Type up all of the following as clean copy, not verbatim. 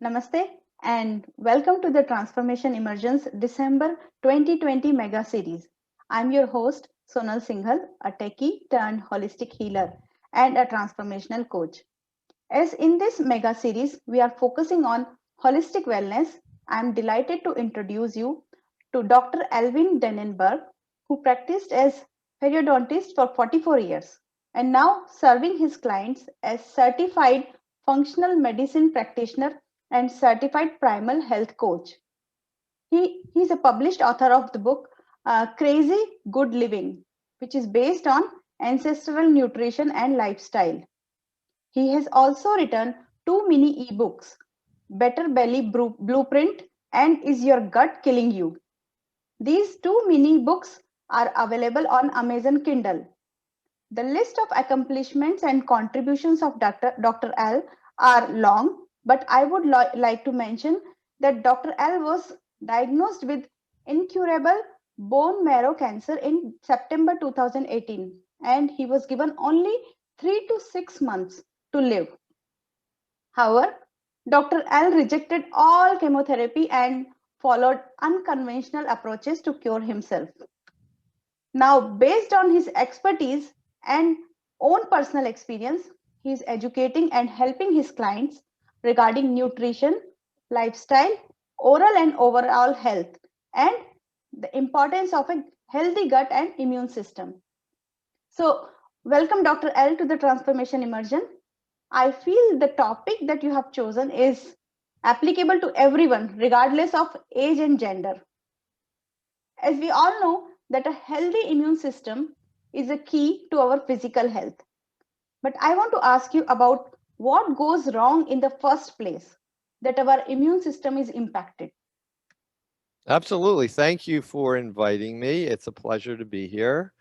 Namaste and welcome to the Transformation Immersion's December 2020 Mega Series. I'm your host, Sonal Singhal, a techie turned holistic healer and a transformational coach. As in this mega series, we are focusing on holistic wellness. I'm delighted to introduce you to Dr. Alvin Danenberg, who practiced as periodontist for 44 years and now serving his clients as certified functional medicine practitioner and certified primal health coach. He's a published author of the book Crazy Good Living, which is based on ancestral nutrition and lifestyle. He has also written two mini ebooks, Better Belly Blueprint and Is Your Gut Killing You? These two mini books are available on Amazon Kindle. The list of accomplishments and contributions of Dr. L are long, but I would like to mention that Dr. L was diagnosed with incurable bone marrow cancer in September 2018, and he was given only 3 to 6 months to live. However, Dr. L rejected all chemotherapy and followed unconventional approaches to cure himself. Now, based on his expertise and own personal experience, he is educating and helping his clients regarding nutrition, lifestyle, oral and overall health, and the importance of a healthy gut and immune system. So, welcome Dr. L to the Transformation Immersion. I feel the topic that you have chosen is applicable to everyone, regardless of age and gender. As we all know, that a healthy immune system is a key to our physical health. But I want to ask you about what goes wrong in the first place that our immune system is impacted. Absolutely. Thank you for inviting me. It's a pleasure to be here.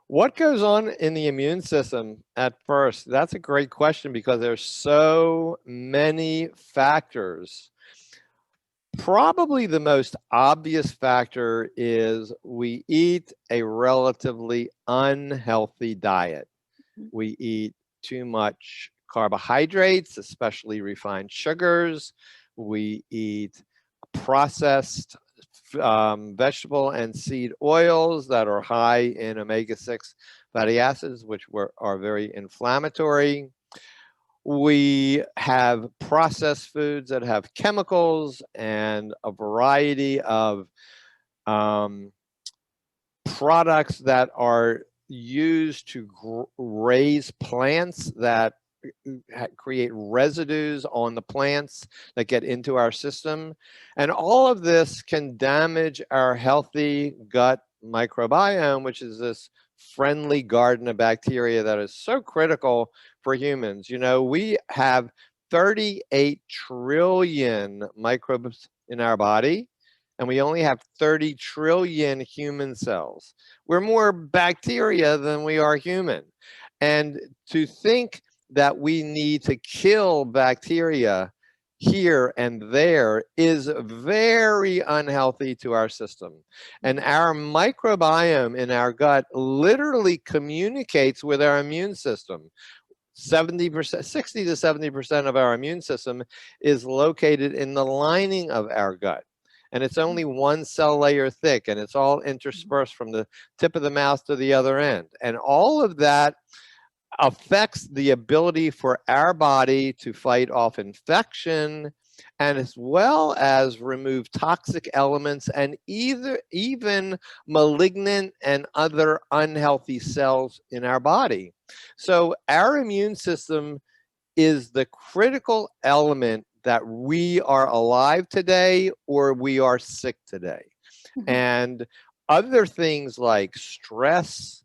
What goes on in the immune system at first? That's a great question because there's so many factors. Probably the most obvious factor is we eat a relatively unhealthy diet. We eat too much carbohydrates, especially refined sugars. We eat processed vegetable and seed oils that are high in omega-6 fatty acids, which are very inflammatory. We have processed foods that have chemicals and a variety of products that are used to raise plants that create residues on the plants that get into our system. And all of this can damage our healthy gut microbiome, which is this friendly garden of bacteria that is so critical for humans. You know, we have 38 trillion microbes in our body, and we only have 30 trillion human cells. We're more bacteria than we are human. And to think that we need to kill bacteria here and there is very unhealthy to our system. And our microbiome in our gut literally communicates with our immune system. 70%, 60 to 70% of our immune system is located in the lining of our gut. And it's only one cell layer thick, and it's all interspersed from the tip of the mouth to the other end. And all of that affects the ability for our body to fight off infection, and as well as remove toxic elements and even malignant and other unhealthy cells in our body. So our immune system is the critical element that we are alive today or we are sick today. And other things like stress,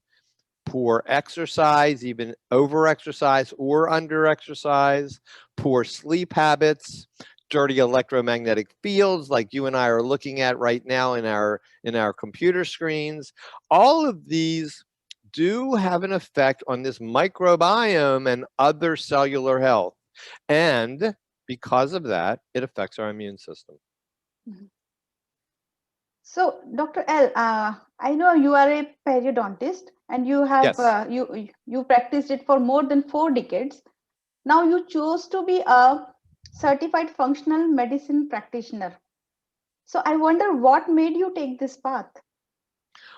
poor exercise, even over-exercise or under-exercise, poor sleep habits, dirty electromagnetic fields like you and I are looking at right now in our computer screens. All of these do have an effect on this microbiome and other cellular health. And because of that, it affects our immune system. So, Dr. L, I know you are a periodontist and you have Yes. you practiced it for more than 4 decades. Now you chose to be a certified functional medicine practitioner. So I wonder what made you take this path?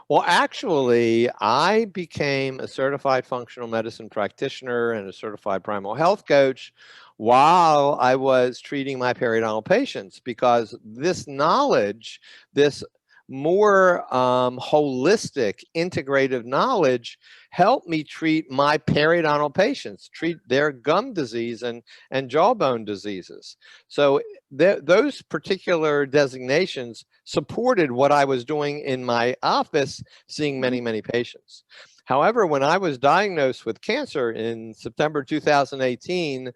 Well, actually, I became a certified functional medicine practitioner and a certified primal health coach while I was treating my periodontal patients because this knowledge, this more holistic, integrative knowledge helped me treat my periodontal patients, treat their gum disease and jawbone diseases. So those particular designations supported what I was doing in my office, seeing many, Mhm, many patients. However, when I was diagnosed with cancer in September 2018,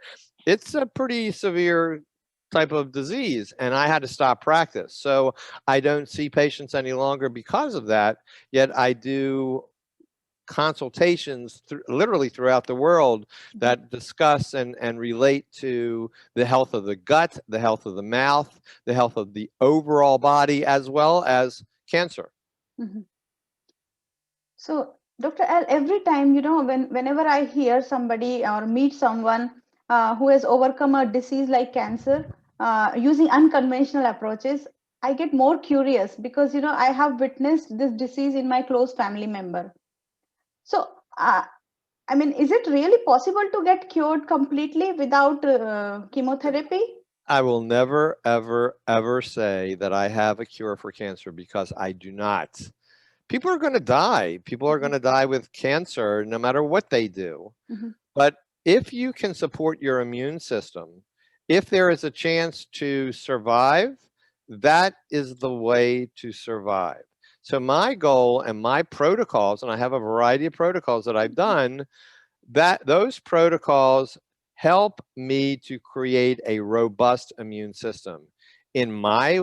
it's a pretty severe type of disease, and I had to stop practice. So I don't see patients any longer because of that, yet I do consultations literally throughout the world mhm. that discuss and relate to the health of the gut, the health of the mouth, the health of the overall body, as well as cancer. Mhm. So, Dr. L, every time, whenever I hear somebody or meet someone who has overcome a disease like cancer using unconventional approaches, I get more curious because, I have witnessed this disease in my close family member. So, I mean, is it really possible to get cured completely without chemotherapy? I will never, ever, ever say that I have a cure for cancer because I do not. People are going to die. People are going Mhm, to die with cancer no matter what they do. mhm, But if you can support your immune system, if there is a chance to survive, that is the way to survive. So my goal and my protocols, and I have a variety of protocols that I've mhm, done, that those protocols help me to create a robust immune system. In my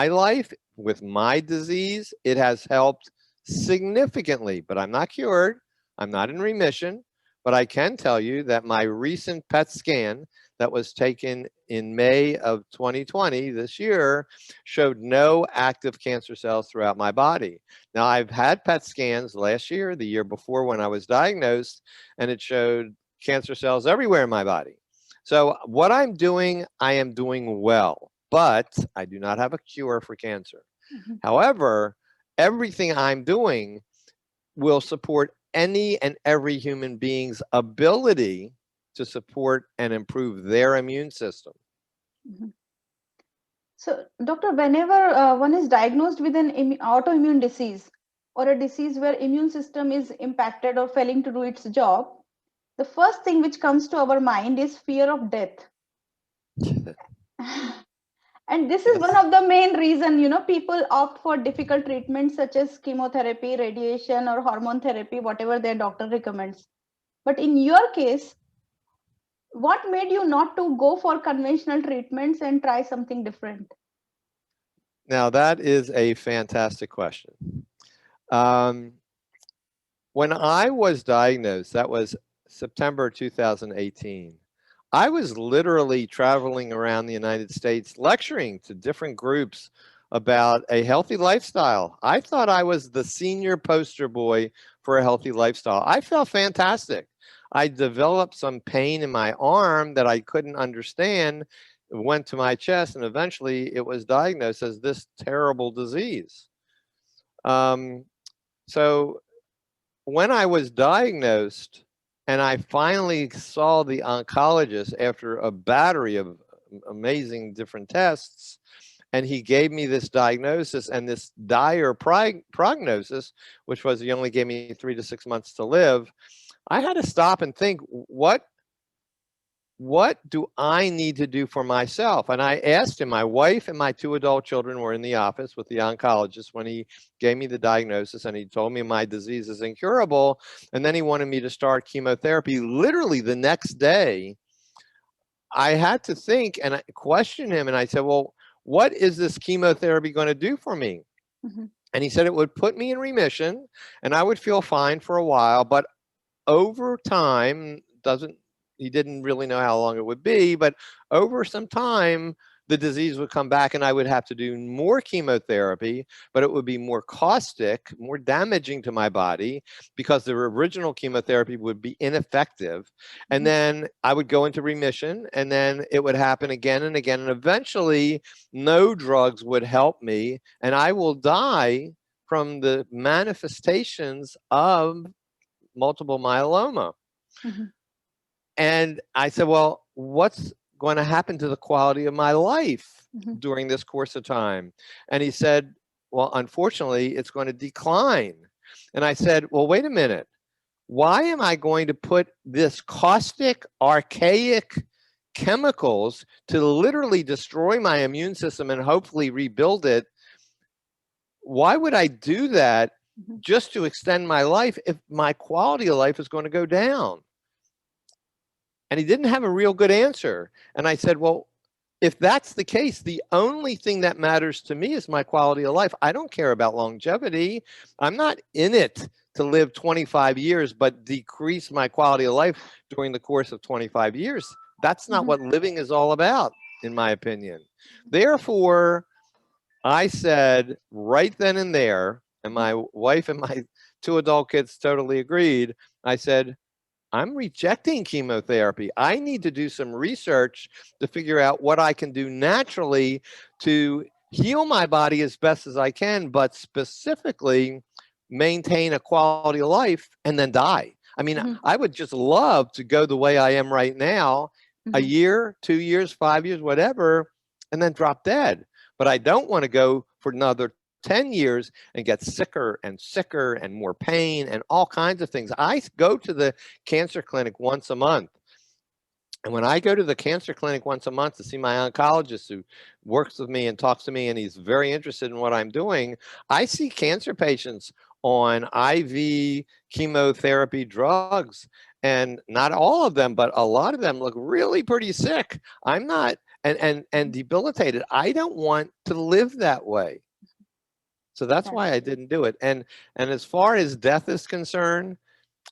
life with my disease, it has helped significantly, but I'm not cured. I'm not in remission, but I can tell you that my recent PET scan that was taken in May of 2020 this year showed no active cancer cells throughout my body. Now, I've had PET scans last year, the year before when I was diagnosed, and it showed cancer cells everywhere in my body. So, what I'm doing, I am doing well, but I do not have a cure for cancer. mhm, However, everything I'm doing will support any and every human being's ability to support and improve their immune system. mhm. So, doctor, whenever one is diagnosed with an autoimmune disease or a disease where immune system is impacted or failing to do its job, the first thing which comes to our mind is fear of death. And this is one Yes. of the main reason, people opt for difficult treatments such as chemotherapy, radiation, or hormone therapy, whatever their doctor recommends. But in your case, what made you not to go for conventional treatments and try something different? Now, that is a fantastic question. Um, when I was diagnosed, that was September 2018. I was literally traveling around the United States lecturing to different groups about a healthy lifestyle. I thought I was the senior poster boy for a healthy lifestyle. I felt fantastic. I developed some pain in my arm that I couldn't understand, went to my chest, and eventually it was diagnosed as this terrible disease. Um, so when I was diagnosed and I finally saw the oncologist after a battery of amazing different tests, and he gave me this diagnosis and this dire prognosis, which was he only gave me 3 to 6 months to live, I had to stop and think, what do I need to do for myself? And I asked him, my wife and my two adult children were in the office with the oncologist when he gave me the diagnosis, and he told me my disease is incurable. And then he wanted me to start chemotherapy literally the next day. I had to think and I questioned him, and I said, well, what is this chemotherapy going to do for me? Mhm, And he said it would put me in remission and I would feel fine for a while, but over time, doesn't he didn't really know how long it would be, but over some time, the disease would come back and I would have to do more chemotherapy, but it would be more caustic, more damaging to my body because the original chemotherapy would be ineffective. And then I would go into remission, and then it would happen again and again. And eventually, no drugs would help me, and I will die from the manifestations of multiple myeloma. Mhm. And I said, well, what's going to happen to the quality of my life Mhm. during this course of time? And he said, well, unfortunately, it's going to decline. And I said, well, wait a minute. Why am I going to put this caustic, archaic chemicals to literally destroy my immune system and hopefully rebuild it? Why would I do that Mhm. just to extend my life if my quality of life is going to go down? And he didn't have a real good answer. And I said, well, if that's the case, the only thing that matters to me is my quality of life. I don't care about longevity. I'm not in it to live 25 years, but decrease my quality of life during the course of 25 years. That's not Mhm. what living is all about, in my opinion. Therefore, I said right then and there, and my wife and my two adult kids totally agreed. I said, I'm rejecting chemotherapy. I need to do some research to figure out what I can do naturally to heal my body as best as I can, but specifically maintain a quality of life and then die. I mean, Mhm. I would just love to go the way I am right now, a Mhm. year, 2 years, 5 years, whatever, and then drop dead. But I don't want to go for another 10 years and get sicker and sicker and more pain and all kinds of things. I go to the cancer clinic once a month. And when I go to the cancer clinic once a month to see my oncologist who works with me and talks to me, and he's very interested in what I'm doing, I see cancer patients on IV chemotherapy drugs. And not all of them, but a lot of them look really pretty sick. I'm not, and debilitated. I don't want to live that way. So that's That's why I true. didn't do it. And as far as death is concerned,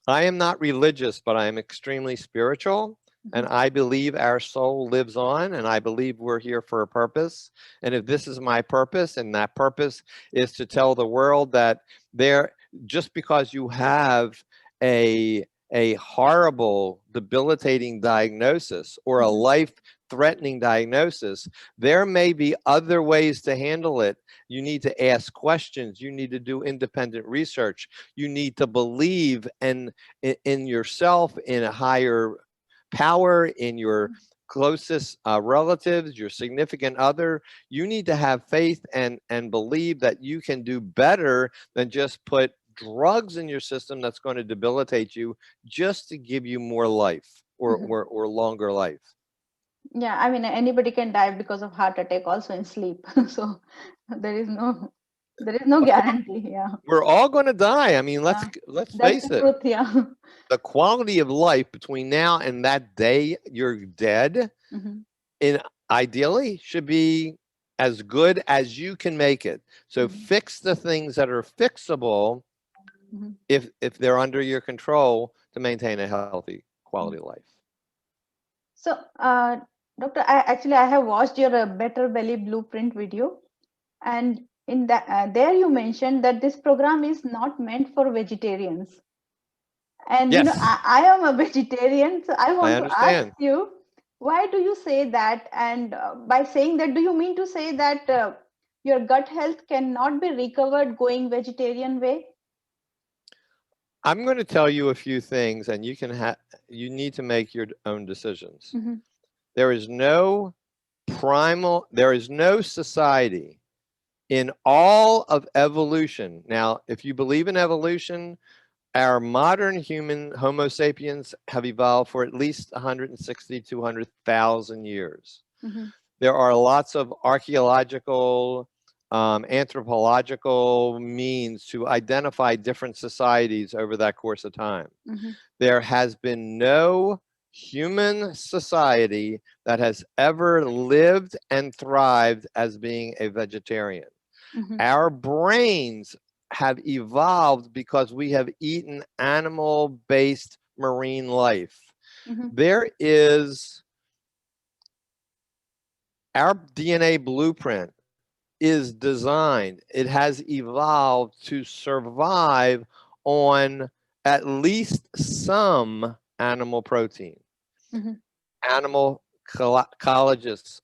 I am not religious, but I am extremely spiritual. And Mhm. I believe our soul lives on, and I believe we're here for a purpose. And if this is my purpose, and that purpose is to tell the world that there, just because you have a a horrible, debilitating diagnosis or a Mhm. life threatening diagnosis, there may be other ways to handle it. You need to ask questions. You need to do independent research. You need to believe in yourself, in a higher power, in your closest relatives, your significant other. You need to have faith and believe that you can do better than just put drugs in your system that's going to debilitate you just to give you more life Mhm. or longer life. Yeah, I mean anybody can die because of heart attack also in sleep. So there is no there is no Of course, guarantee. Yeah. we're all going to die. I mean, Yeah. let's That's face the it. truth. Yeah. The quality of life between now and that day you're dead Mhm. in ideally should be as good as you can make it. So Mhm. fix the things that are fixable Mhm. if they're under your control to maintain a healthy quality of Mhm. life. So, Doctor, I have watched your Better Belly Blueprint video, and in that there you mentioned that this program is not meant for vegetarians. And Yes, I am a vegetarian, so I I want to ask understand. you, why do you say that? And by saying that, do you mean to say that your gut health cannot be recovered going vegetarian way? I'm going to tell you a few things, and you need to make your own decisions. Mm-hmm. There is no there is no society in all of evolution. Now, if you believe in evolution, our modern human Homo sapiens have evolved for at least 160, 200,000 years. Mm-hmm. There are lots of archaeological, anthropological means to identify different societies over that course of time. Mm-hmm. There has been no human society that has ever lived and thrived as being a vegetarian. Mm-hmm. Our brains have evolved because we have eaten animal based marine life. Mm-hmm. There is Our DNA blueprint is designed, it has evolved to survive on at least some animal protein, Mhm, animal collagenous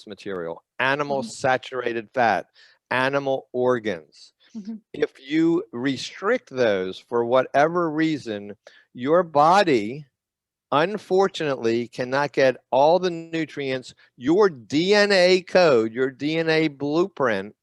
material, animal mhm, saturated fat, animal organs. mhm, If you restrict those for whatever reason, your body unfortunately cannot get all the nutrients your DNA code, your DNA blueprint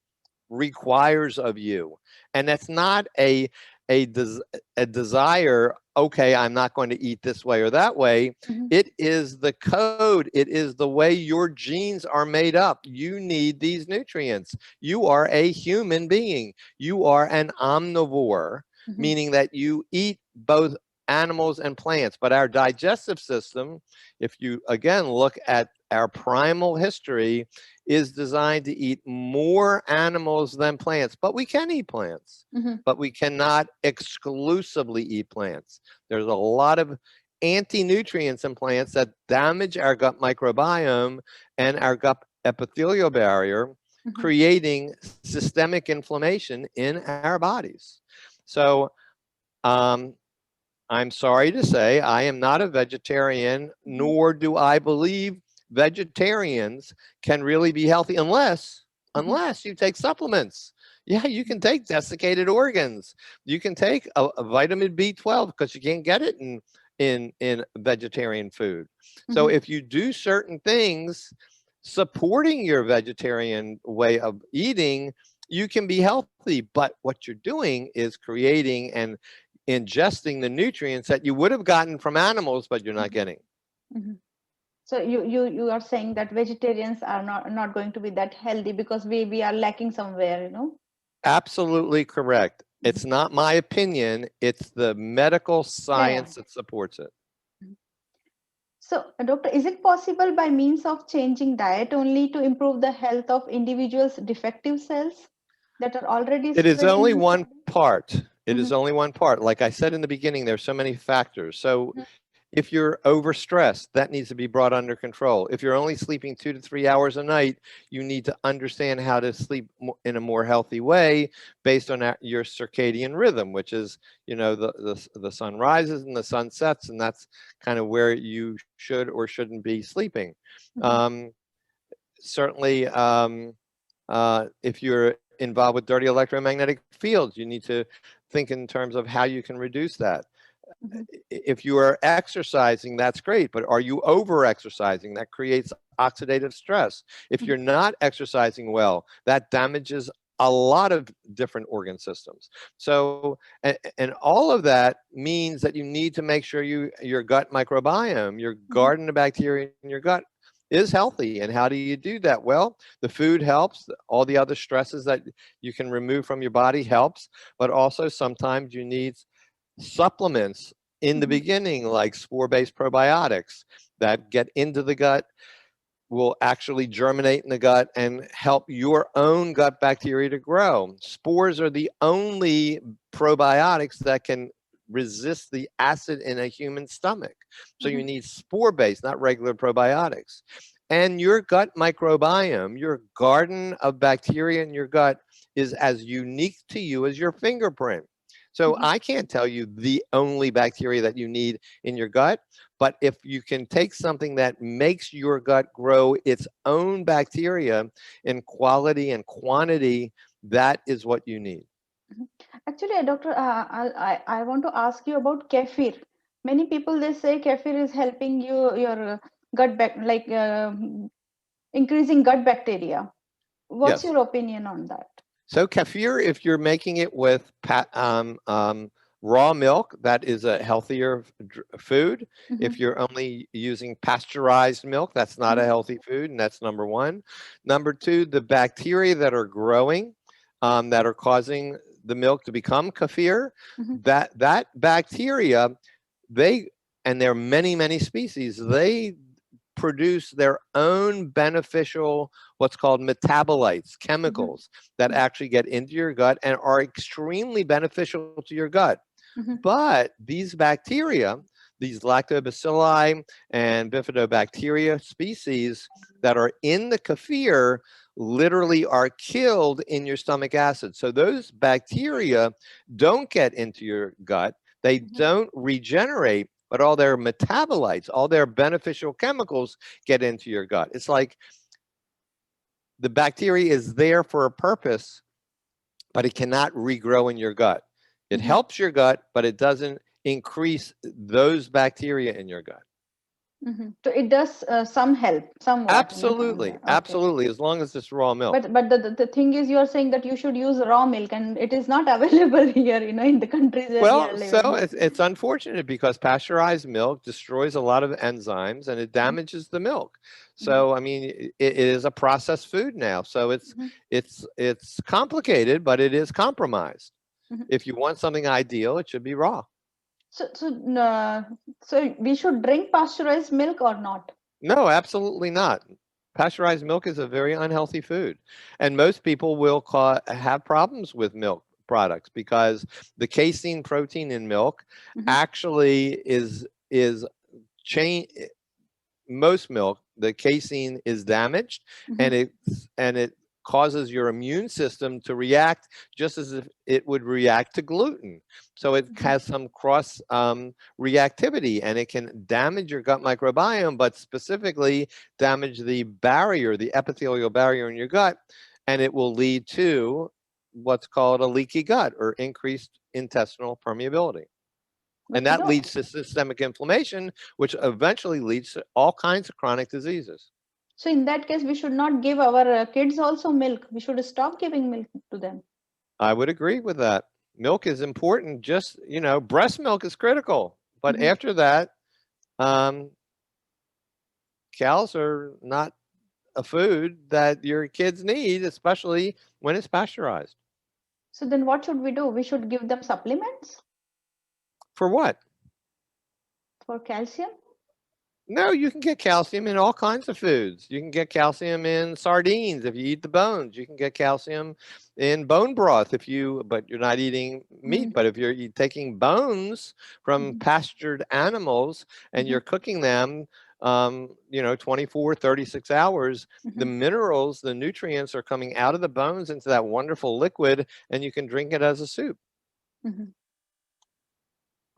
requires of you. And that's not a, des- a desire, okay, I'm not going to eat this way or that way. mhm, It is the code, it is the way your genes are made up. You need these nutrients. You are a human being. You are an omnivore, mhm, meaning that you eat both animals and plants. But our digestive system, if you again look at our primal history, is designed to eat more animals than plants, but we can eat plants, mhm, but we cannot exclusively eat plants. There's a lot of anti-nutrients in plants that damage our gut microbiome and our gut epithelial barrier, mhm, creating systemic inflammation in our bodies. So, um, I'm sorry to say, I am not a vegetarian, mhm, nor do I believe vegetarians can really be healthy mhm, unless you take supplements. Yeah, you can take desiccated organs. You can take a vitamin B12 because you can't get it in vegetarian food. So mhm, if you do certain things supporting your vegetarian way of eating, you can be healthy. But what you're doing is creating and ingesting the nutrients that you would have gotten from animals, but you're not mhm, getting. mhm. So you are saying that vegetarians are not going to be that healthy because we are lacking somewhere, you know? Absolutely correct. Mhm. It's not my opinion, it's the medical Yeah, yeah. science that supports it. Mhm. So, doctor, is it possible by means of changing diet only to improve the health of individuals' defective cells that are already It is spreading only inside one them? part. It is Mhm, only one part. Like I said in the beginning, there's so many factors. So mhm, if you're overstressed, that needs to be brought under control. If you're only sleeping 2 to 3 hours a night, you need to understand how to sleep in a more healthy way based on your circadian rhythm, which is, the sun rises and the sun sets, and that's kind of where you should or shouldn't be sleeping. mhm, Um, Certainly, if you're involved with dirty electromagnetic fields, you need to think in terms of how you can reduce that. mhm, If you are exercising, that's great, but are you over exercising? That creates oxidative stress. If you're mhm, not exercising well, that damages a lot of different organ systems. So, and all of that means that you need to make sure your gut microbiome, your mhm, garden of bacteria in your gut is healthy. And how do you do that? Well, the food helps, all the other stresses that you can remove from your body helps, but also sometimes you need supplements in the mhm, beginning, like spore based probiotics that get into the gut, will actually germinate in the gut and help your own gut bacteria to grow. Spores are the only probiotics that can resist the acid in a human stomach. So you mhm, need spore based, not regular probiotics. And your gut microbiome, your garden of bacteria in your gut, is as unique to you as your fingerprint. So mhm. I can't tell you the only bacteria that you need in your gut, but if you can take something that makes your gut grow its own bacteria in quality and quantity, that is what you need. Mhm. Actually, doctor, I want to ask you about kefir. Many people they say kefir is helping your gut back like increasing gut bacteria. What's Yes. your opinion on that? So kefir, if you're making it with raw milk, that is a healthier food. If Mhm, you're only using pasteurized milk, that's not a mhm, healthy food, and that's number one. Number two, the bacteria that are growing, that are causing the milk to become kefir, mhm, that bacteria, they and there are many species, they produce their own beneficial, what's called metabolites, mhm, chemicals that actually get into your gut and are extremely beneficial to your gut. mhm, But these bacteria, these lactobacilli and bifidobacteria species that are in the kefir literally are killed in your stomach acid. So those bacteria don't get into your gut. They Mhm. don't regenerate, but all their metabolites, all their beneficial chemicals get into your gut. It's like the bacteria is there for a purpose, but it cannot regrow in your gut. It Mhm. helps your gut, but it doesn't increase those bacteria in your gut. Mhm. So it does some help, somewhat. Absolutely, Yeah. Okay. absolutely, as long as it's raw milk. But the thing is, you are saying that you should use raw milk, and it is not available here, in the countries where we are Well, so living. it's unfortunate because pasteurized milk destroys a lot of enzymes and it Mhm. damages the milk. Mhm. So I mean, it is a processed food now. So Mhm. it's complicated, but it is compromised. Mhm. If you want something ideal, it should be raw. So so we should drink pasteurized milk or not? No, absolutely not. Pasteurized milk is a very unhealthy food, and most people will have problems with milk products because the casein protein in milk Mhm. actually is change most milk. The casein is damaged, Mhm. and it causes your immune system to react just as if it would react to gluten. So it Mhm. has some cross reactivity, and it can damage your gut microbiome, but specifically damage the barrier, the epithelial barrier in your gut, and it will lead to what's called a leaky gut or increased intestinal permeability. And But that leads to systemic inflammation, which eventually leads to all kinds of chronic diseases. so in that case, we should not give our kids also milk. We should stop giving milk to them. I would agree with that. Milk is important. Just, breast milk is critical. But Mhm. after that, um, cows are not a food that your kids need, especially when it's pasteurized. So then what should we do? We should give them supplements For what? for calcium. No, you can get calcium in all kinds of foods. You can get calcium in sardines if you eat the bones. You can get calcium in bone broth but you're not eating meat. Mhm. But if you're taking bones from Mhm. pastured animals and Mhm. you're cooking them, 24, 36 hours, the Mhm. minerals, the nutrients are coming out of the bones into that wonderful liquid, and you can drink it as a soup. Mhm.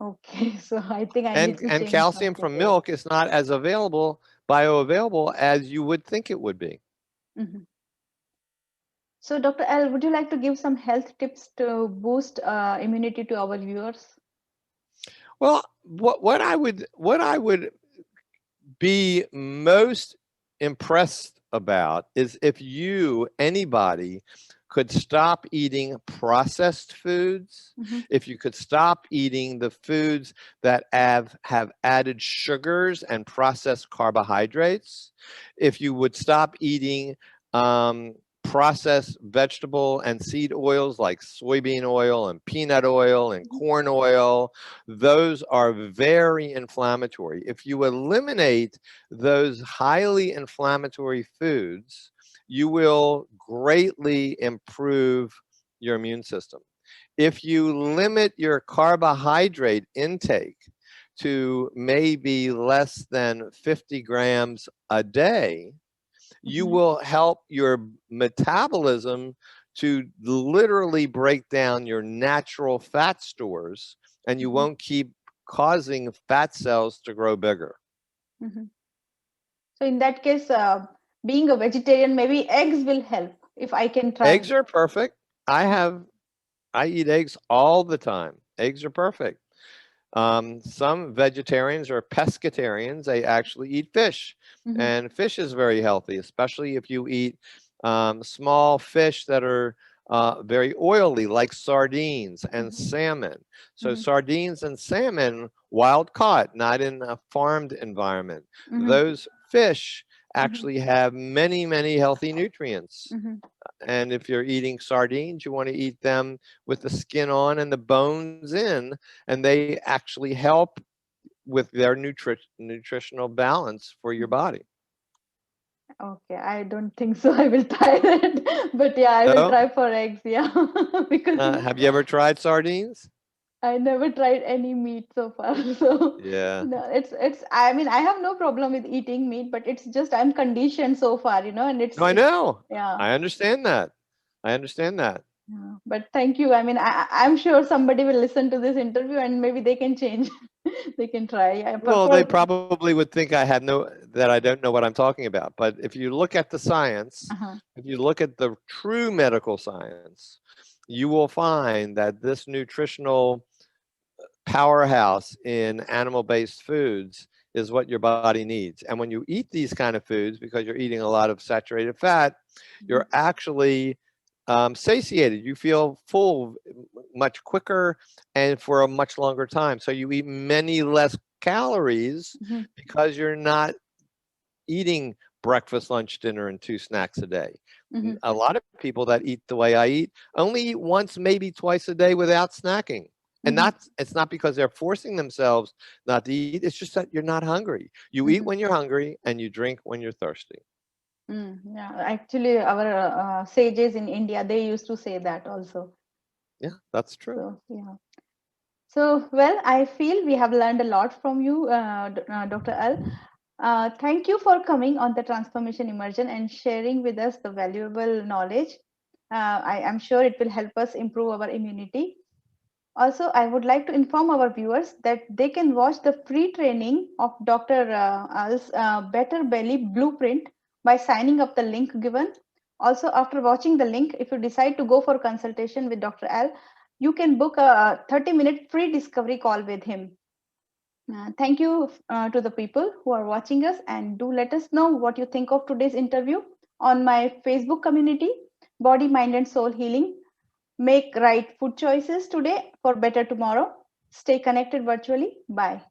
Okay, so I think I need And to and change calcium something from here. milk is not as bioavailable as you would think it would be. Mhm. So, Dr. L, would you like to give some health tips to boost immunity to our viewers? Well, what I would be most impressed about is if anybody could stop eating processed foods, Mhm. if you could stop eating the foods that have added sugars and processed carbohydrates, if you would stop eating processed vegetable and seed oils like soybean oil and peanut oil and Mhm. corn oil, those are very inflammatory. If you eliminate those highly inflammatory foods, you will greatly improve your immune system. If you limit your carbohydrate intake to maybe less than 50 grams a day, you Mhm. will help your metabolism to literally break down your natural fat stores, and you Mhm. won't keep causing fat cells to grow bigger. Mhm. So, in that case, being a vegetarian, maybe eggs will help if I can try. Eggs are perfect. I eat eggs all the time. Eggs are perfect. Some vegetarians are pescatarians. They actually eat fish, Mhm. and fish is very healthy, especially if you eat small fish that are very oily, like sardines and Mhm. salmon. So Mhm. sardines and salmon, wild caught, not in a farmed environment. Mhm. Those fish Mhm. actually have many, many healthy nutrients. Mhm. And if you're eating sardines, you want to eat them with the skin on and the bones in, and they actually help with their nutritional balance for your Mhm. body. Okay, I don't think so. I will try that, but yeah, I will So, try for eggs. Yeah, because have you ever tried sardines? I never tried any meat so far. So, Yeah. I mean, I have no problem with eating meat, but it's just I'm conditioned so far, and No, I it's, know. yeah. I understand that. I understand that. Yeah. But thank you. I mean, I'm sure somebody will listen to this interview and maybe they can change. They can try. Well, they probably would think that I don't know what I'm talking about. But if you look at the science, uh-huh. if you look at the true medical science, you will find that this nutritional powerhouse in animal-based foods is what your body needs. And when you eat these kind of foods, because you're eating a lot of saturated fat, Mhm. you're actually satiated. You feel full much quicker and for a much longer time. So you eat many less calories Mhm. because you're not eating breakfast, lunch, dinner, and 2 snacks a day. Mhm. A lot of people that eat the way I eat only eat once, maybe twice a day without snacking. And Mhm. it's not because they're forcing themselves not to eat. It's just that you're not hungry. You eat Mhm. when you're hungry and you drink when you're thirsty. Yeah, actually, our sages in India, they used to say that also. Yeah, that's true. So, yeah. So, well, I feel we have learned a lot from you, Dr. Al. Thank you for coming on the Transformation Immersion and sharing with us the valuable knowledge. I am sure it will help us improve our immunity. Also, I would like to inform our viewers that they can watch the free training of Dr. Al's Better Belly Blueprint by signing up the link given. Also, after watching the link, if you decide to go for consultation with Dr. Al, you can book a 30-minute free discovery call with him. Thank you to the people who are watching us, and do let us know what you think of today's interview on my Facebook community, Body, Mind, and Soul Healing. Make right food choices today for better tomorrow. Stay connected virtually. Bye.